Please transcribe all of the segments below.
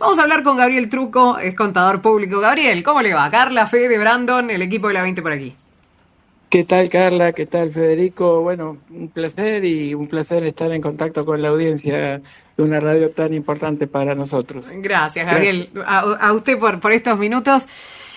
Vamos a hablar con Gabriel Trucco, es contador público. Gabriel, ¿cómo le va? Carla, Fede, Brandon, el equipo de la 20 por aquí. ¿Qué tal, Carla? ¿Qué tal, Federico? Bueno, un placer estar en contacto con la audiencia de una radio tan importante para nosotros. Gracias, Gabriel, a usted por estos minutos.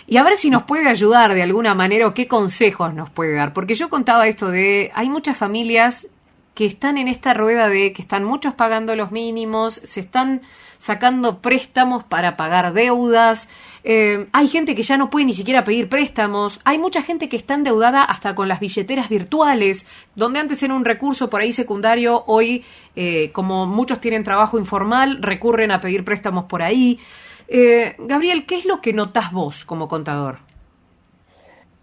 Y a ver si nos puede ayudar de alguna manera o qué consejos nos puede dar. Porque yo contaba esto de, hay muchas familias que están en esta rueda de que están muchos pagando los mínimos, se están sacando préstamos para pagar deudas, hay gente que ya no puede ni siquiera pedir préstamos, hay mucha gente que está endeudada hasta con las billeteras virtuales, donde antes era un recurso por ahí secundario, hoy como muchos tienen trabajo informal, recurren a pedir préstamos por ahí. Gabriel, ¿qué es lo que notás vos como contador?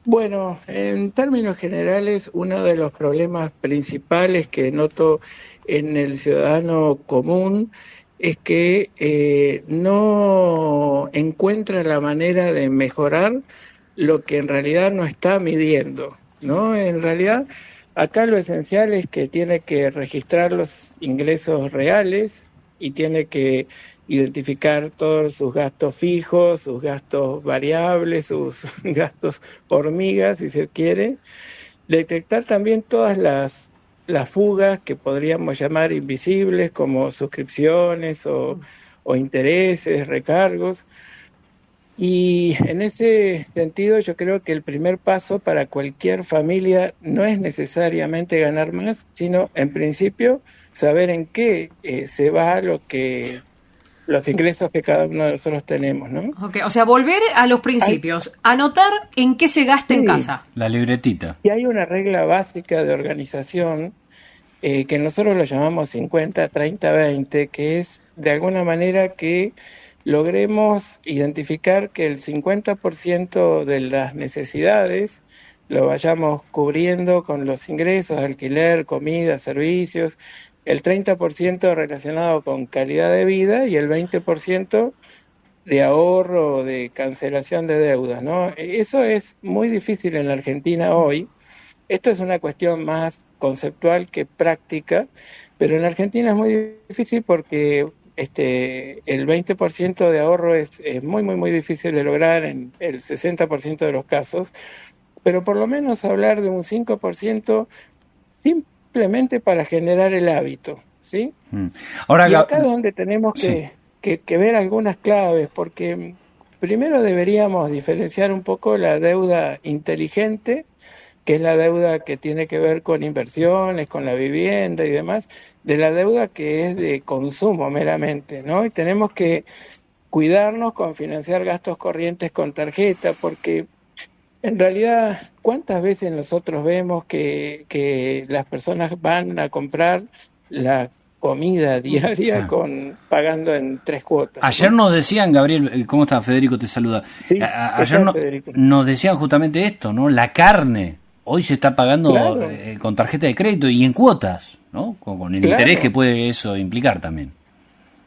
Bueno, en términos generales, uno de los problemas principales que noto en el ciudadano común es que no encuentra la manera de mejorar lo que en realidad no está midiendo, ¿no? En realidad, acá lo esencial es que tiene que registrar los ingresos reales y tiene que identificar todos sus gastos fijos, sus gastos variables, sus gastos hormigas, si se quiere. Detectar también todas las fugas que podríamos llamar invisibles, como suscripciones o intereses, recargos. Y en ese sentido yo creo que el primer paso para cualquier familia no es necesariamente ganar más, sino en principio saber en qué se va los ingresos que cada uno de nosotros tenemos, ¿no? Okay, o sea, volver a los principios, anotar en qué se gasta en casa. La libretita. Y hay una regla básica de organización que nosotros lo llamamos 50, 30, 20, que es de alguna manera que logremos identificar que el 50% de las necesidades lo vayamos cubriendo con los ingresos, alquiler, comida, servicios, el 30% relacionado con calidad de vida y el 20% de ahorro, de cancelación de deudas, ¿no? Eso es muy difícil en la Argentina hoy. Esto es una cuestión más conceptual que práctica, pero en la Argentina es muy difícil porque el 20% de ahorro es muy, muy, muy difícil de lograr en el 60% de los casos, pero por lo menos hablar de un 5% simplemente para generar el hábito, ¿sí? Ahora, y acá es donde tenemos que ver algunas claves, porque primero deberíamos diferenciar un poco la deuda inteligente, que es la deuda que tiene que ver con inversiones, con la vivienda y demás, de la deuda que es de consumo meramente, ¿no? Y tenemos que cuidarnos con financiar gastos corrientes con tarjeta, porque en realidad, ¿cuántas veces nosotros vemos que las personas van a comprar la comida diaria pagando en 3 cuotas? Ayer nos decían, Gabriel, ¿cómo está? Federico te saluda. Sí, ayer nos decían justamente esto, ¿no? La carne hoy se está pagando con tarjeta de crédito y en cuotas, ¿no? Con el interés que puede eso implicar también.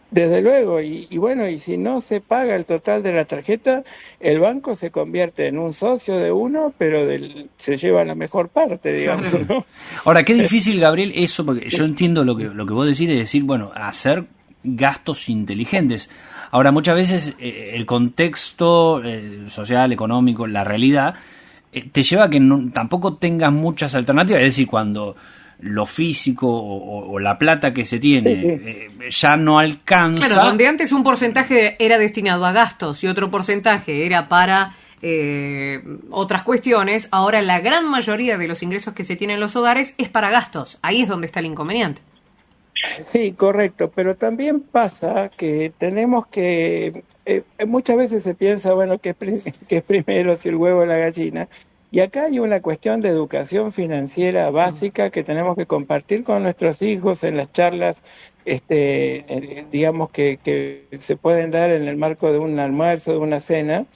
Desde luego, y bueno, y si no se paga el total de la tarjeta, el banco se convierte en un socio de uno, pero se lleva la mejor parte, digamos, ¿no? Ahora, qué difícil, Gabriel, eso, porque yo entiendo lo que vos decís de decir, bueno, hacer gastos inteligentes. Ahora, muchas veces el contexto social, económico, la realidad, te lleva a que tampoco tengas muchas alternativas, es decir, cuando lo físico o la plata que se tiene ya no alcanza. Claro, donde antes un porcentaje era destinado a gastos y otro porcentaje era para otras cuestiones, ahora la gran mayoría de los ingresos que se tienen en los hogares es para gastos. Ahí es donde está el inconveniente. Sí, correcto, pero también pasa que tenemos que, muchas veces se piensa, bueno, que es primero, si el huevo o la gallina. Y acá hay una cuestión de educación financiera básica que tenemos que compartir con nuestros hijos en las charlas, digamos que se pueden dar en el marco de un almuerzo, de una cena,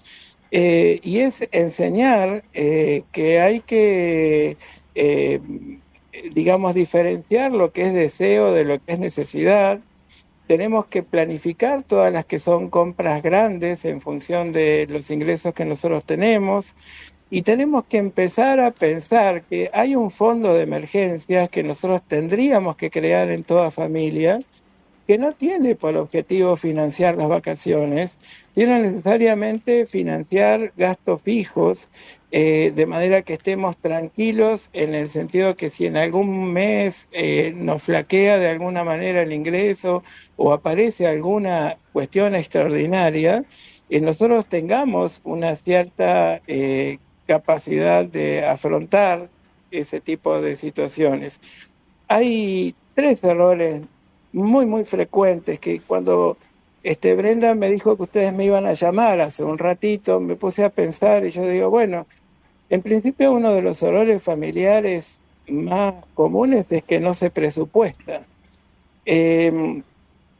y es enseñar que hay que, digamos, diferenciar lo que es deseo de lo que es necesidad. Tenemos que planificar todas las que son compras grandes en función de los ingresos que nosotros tenemos. Y tenemos que empezar a pensar que hay un fondo de emergencias que nosotros tendríamos que crear en toda familia, que no tiene por objetivo financiar las vacaciones, sino necesariamente financiar gastos fijos, de manera que estemos tranquilos en el sentido que si en algún mes nos flaquea de alguna manera el ingreso o aparece alguna cuestión extraordinaria, nosotros tengamos una cierta capacidad de afrontar ese tipo de situaciones. Hay 3 errores muy frecuentes que cuando Brenda me dijo que ustedes me iban a llamar hace un ratito, me puse a pensar y yo digo, bueno, en principio uno de los errores familiares más comunes es que no se presupuesta.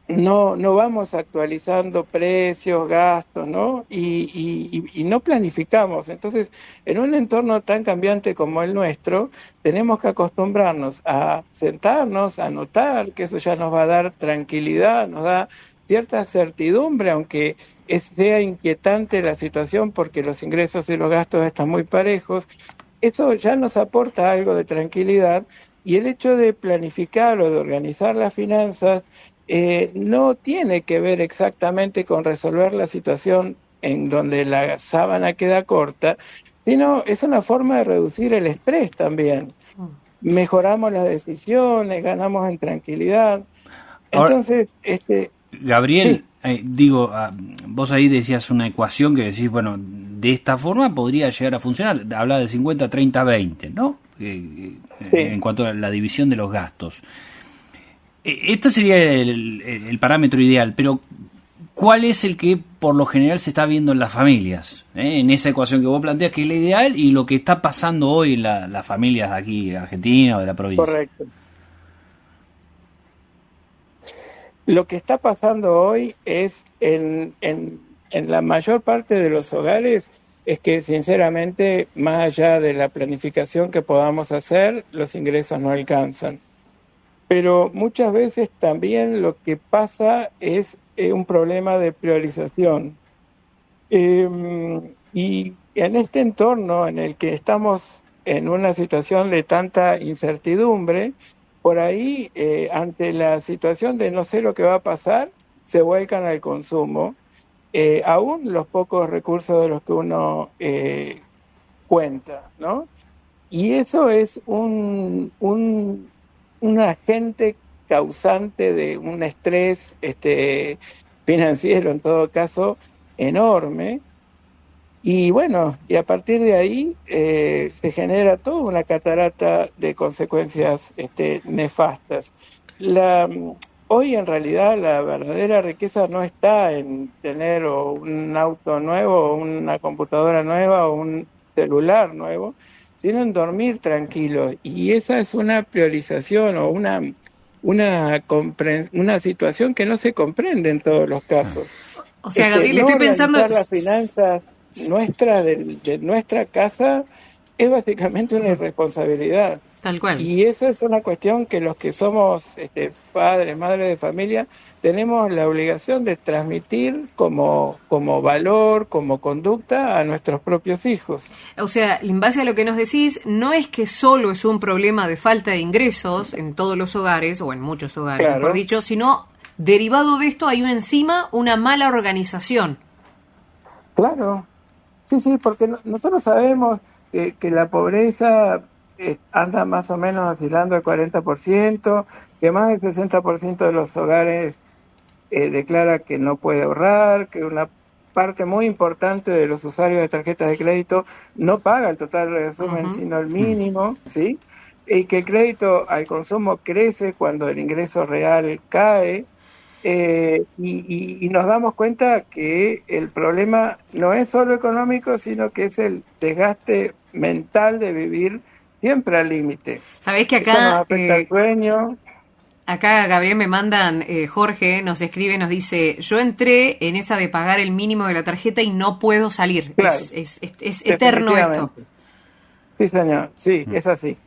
No vamos actualizando precios, gastos, ¿no? Y no planificamos. Entonces, en un entorno tan cambiante como el nuestro, tenemos que acostumbrarnos a sentarnos, a notar que eso ya nos va a dar tranquilidad, nos da cierta certidumbre, aunque sea inquietante la situación porque los ingresos y los gastos están muy parejos. Eso ya nos aporta algo de tranquilidad, y el hecho de planificar o de organizar las finanzas no tiene que ver exactamente con resolver la situación en donde la sábana queda corta, sino es una forma de reducir el estrés también. Mejoramos las decisiones, ganamos en tranquilidad. Entonces, Gabriel, sí. Vos ahí decías una ecuación que decís, bueno, de esta forma podría llegar a funcionar. Hablaba de 50, 30, 20, ¿no? Sí. En cuanto a la división de los gastos. Esto sería el parámetro ideal, pero ¿cuál es el que por lo general se está viendo en las familias? En esa ecuación que vos planteas, que es la ideal, y lo que está pasando hoy en las familias de aquí, de Argentina o de la provincia. Correcto. Lo que está pasando hoy es en la mayor parte de los hogares es que sinceramente, más allá de la planificación que podamos hacer, los ingresos no alcanzan. Pero muchas veces también lo que pasa es un problema de priorización. Y en este entorno en el que estamos en una situación de tanta incertidumbre, por ahí, ante la situación de no sé lo que va a pasar, se vuelcan al consumo, aún los pocos recursos de los que uno cuenta, ¿no? Y eso es un agente causante de un estrés financiero, en todo caso, enorme. Y bueno, y a partir de ahí se genera toda una catarata de consecuencias nefastas. Hoy en realidad la verdadera riqueza no está en tener o un auto nuevo, o una computadora nueva, o un celular nuevo, sino en dormir tranquilo. Y esa es una priorización o una situación que no se comprende en todos los casos. O sea, Gabriel, estoy pensando... Las finanzas nuestras de nuestra casa es básicamente una irresponsabilidad. Tal cual. Y eso es una cuestión que los que somos padres, madres de familia, tenemos la obligación de transmitir como valor, como conducta a nuestros propios hijos. O sea, en base a lo que nos decís, no es que solo es un problema de falta de ingresos en todos los hogares, o en muchos hogares, claro, mejor dicho, sino derivado de esto hay encima una mala organización. Claro, sí, porque nosotros sabemos que la pobreza anda más o menos oscilando al 40%, que más del 60% de los hogares declara que no puede ahorrar, que una parte muy importante de los usuarios de tarjetas de crédito no paga el total resumen, sino el mínimo, ¿sí? Y que el crédito al consumo crece cuando el ingreso real cae, y nos damos cuenta que el problema no es solo económico, sino que es el desgaste mental de vivir siempre al límite. Sabés que acá... Eso nos afecta el sueño. Acá, Gabriel, me mandan, Jorge nos escribe, nos dice, yo entré en esa de pagar el mínimo de la tarjeta y no puedo salir. Claro, es eterno esto. Sí, señor, sí, es así.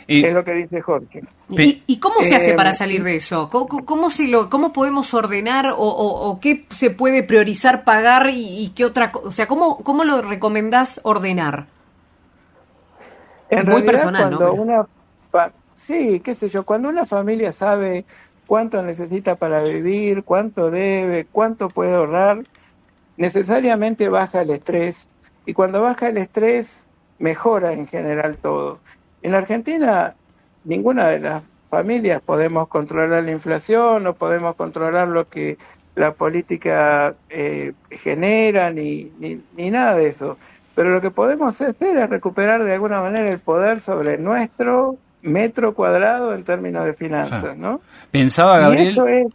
Es lo que dice Jorge. ¿Y cómo se hace para salir de eso? ¿Cómo podemos ordenar o qué se puede priorizar pagar y qué otra cosa? O sea, ¿cómo lo recomendás ordenar? En muy realidad, personal, cuando ¿no? Sí, qué sé yo, cuando una familia sabe cuánto necesita para vivir, cuánto debe, cuánto puede ahorrar, necesariamente baja el estrés. Y cuando baja el estrés, mejora en general todo. En Argentina, ninguna de las familias podemos controlar la inflación, no podemos controlar lo que la política genera, ni nada de eso. Pero lo que podemos hacer es recuperar de alguna manera el poder sobre nuestro metro cuadrado en términos de finanzas, ¿no? Pensaba, Gabriel, Y eso es,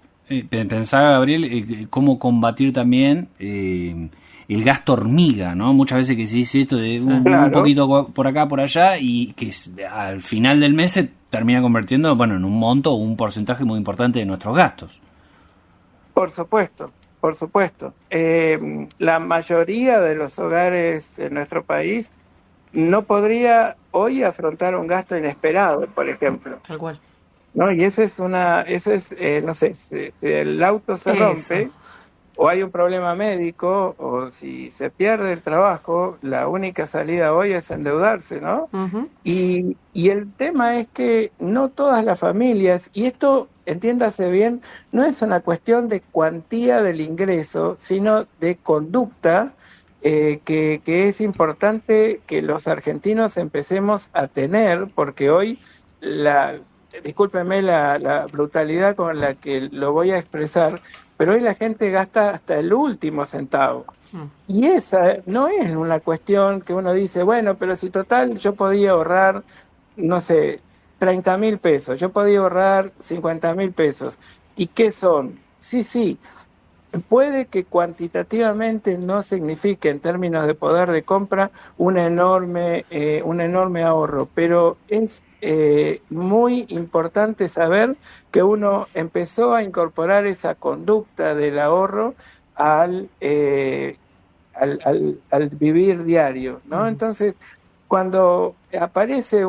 cómo combatir también el gasto hormiga, ¿no? Muchas veces que se dice esto de un claro, poquito por acá, por allá, y que al final del mes se termina convirtiendo, en un monto o un porcentaje muy importante de nuestros gastos. por supuesto, por supuesto. La mayoría de los hogares en nuestro país no podría hoy afrontar un gasto inesperado, por ejemplo, Tal cual. ¿no? Y no sé, si el auto se rompe, o hay un problema médico, o si se pierde el trabajo, la única salida hoy es endeudarse, ¿no? Ujú. Y el tema es que no todas las familias, y esto, entiéndase bien, no es una cuestión de cuantía del ingreso, sino de conducta, que es importante que los argentinos empecemos a tener, porque hoy, discúlpenme la brutalidad con la que lo voy a expresar, pero hoy la gente gasta hasta el último centavo. Y esa no es una cuestión que uno dice, bueno, pero si total yo podía ahorrar, no sé, 30.000 pesos, yo podía ahorrar 50.000 pesos. ¿Y qué son? Sí, puede que cuantitativamente no signifique en términos de poder de compra un enorme ahorro, pero es muy importante saber que uno empezó a incorporar esa conducta del ahorro al vivir diario, ¿no? Entonces, cuando aparece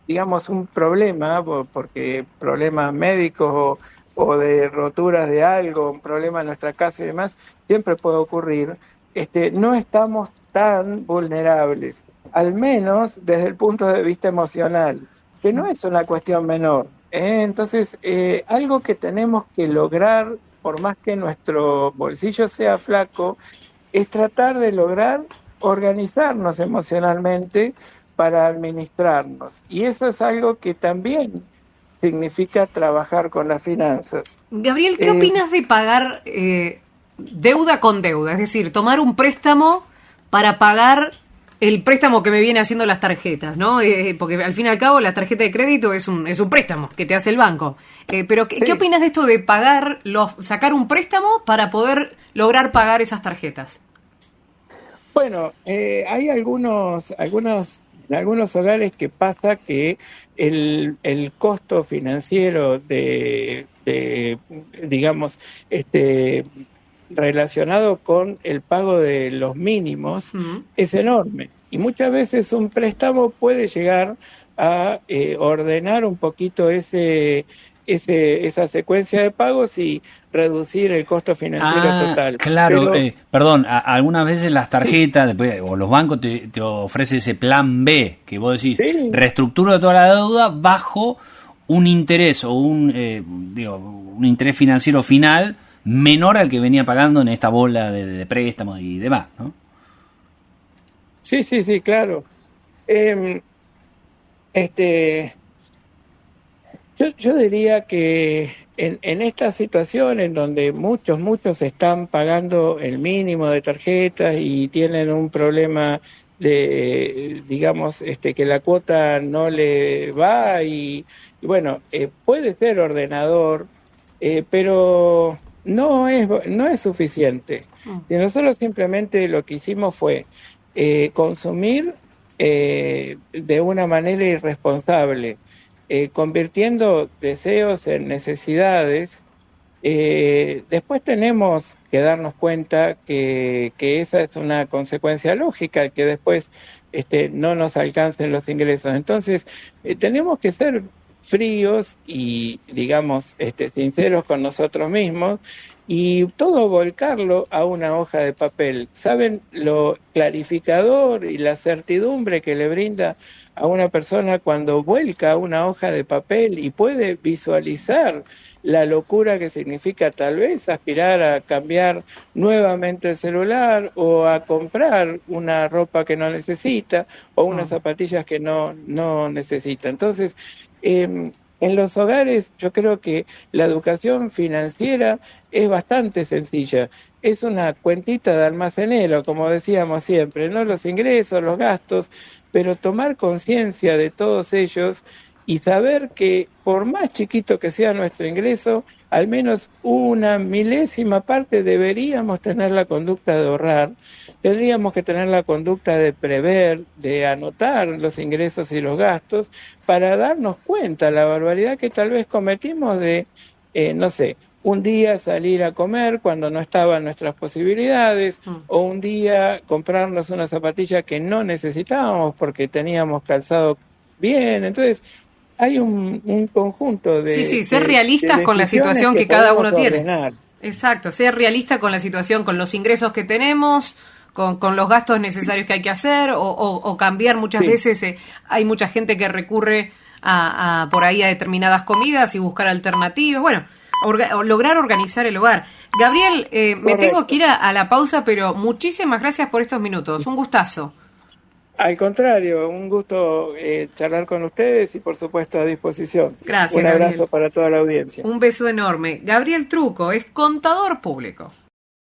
digamos, un problema, porque problemas médicos o de roturas de algo, un problema en nuestra casa y demás, siempre puede ocurrir, no estamos tan vulnerables, al menos desde el punto de vista emocional, que no es una cuestión menor. Entonces, algo que tenemos que lograr, por más que nuestro bolsillo sea flaco, es tratar de lograr organizarnos emocionalmente para administrarnos. Y eso es algo que también significa trabajar con las finanzas. Gabriel, ¿qué opinas de pagar deuda con deuda? Es decir, tomar un préstamo para pagar el préstamo que me viene haciendo las tarjetas, ¿no? Porque al fin y al cabo la tarjeta de crédito es un préstamo que te hace el banco. Pero ¿qué opinas de esto de sacar un préstamo para poder lograr pagar esas tarjetas? Bueno, hay algunos en algunos hogares que pasa que el costo financiero digamos, relacionado con el pago de los mínimos es enorme. Y muchas veces un préstamo puede llegar a ordenar un poquito esa secuencia de pagos y reducir el costo financiero total. Claro, perdón, algunas veces las tarjetas después, o los bancos te ofrecen ese plan B, que vos decís, sí, reestructuro toda la deuda bajo un interés o un interés financiero final menor al que venía pagando en esta bola de préstamos y demás, ¿no? Sí, claro. Yo diría que en esta situación en donde muchos están pagando el mínimo de tarjetas y tienen un problema de, digamos, que la cuota no le va y bueno, puede ser ordenador, pero no es suficiente. Y nosotros simplemente lo que hicimos fue consumir de una manera irresponsable, convirtiendo deseos en necesidades. Después tenemos que darnos cuenta que esa es una consecuencia lógica, que después no nos alcancen los ingresos. Entonces, tenemos que ser fríos y, digamos, sinceros con nosotros mismos, y todo volcarlo a una hoja de papel. ¿Saben lo clarificador y la certidumbre que le brinda a una persona cuando vuelca una hoja de papel y puede visualizar la locura que significa tal vez aspirar a cambiar nuevamente el celular o a comprar una ropa que no necesita o unas zapatillas que no necesita? Entonces, en los hogares yo creo que la educación financiera es bastante sencilla. Es una cuentita de almacenero, como decíamos siempre, ¿no? Los ingresos, los gastos, pero tomar conciencia de todos ellos y saber que por más chiquito que sea nuestro ingreso, al menos una milésima parte deberíamos tener la conducta de ahorrar, tendríamos que tener la conducta de prever, de anotar los ingresos y los gastos para darnos cuenta la barbaridad que tal vez cometimos de, no sé, un día salir a comer cuando no estaban nuestras posibilidades, o un día comprarnos una zapatilla que no necesitábamos porque teníamos calzado bien. Entonces, hay un conjunto de... Sí, ser realistas con la situación que cada uno tiene. Exacto, ser realista con la situación, con los ingresos que tenemos, con los gastos necesarios que hay que hacer, o cambiar muchas veces. Hay mucha gente que recurre a por ahí a determinadas comidas y buscar alternativas. Bueno, lograr organizar el hogar. Gabriel, me tengo que ir a la pausa, pero muchísimas gracias por estos minutos. Un gustazo. Al contrario, un gusto charlar con ustedes y por supuesto a disposición. Gracias, un abrazo Gabriel. Para toda la audiencia. Un beso enorme. Gabriel Truco es contador público.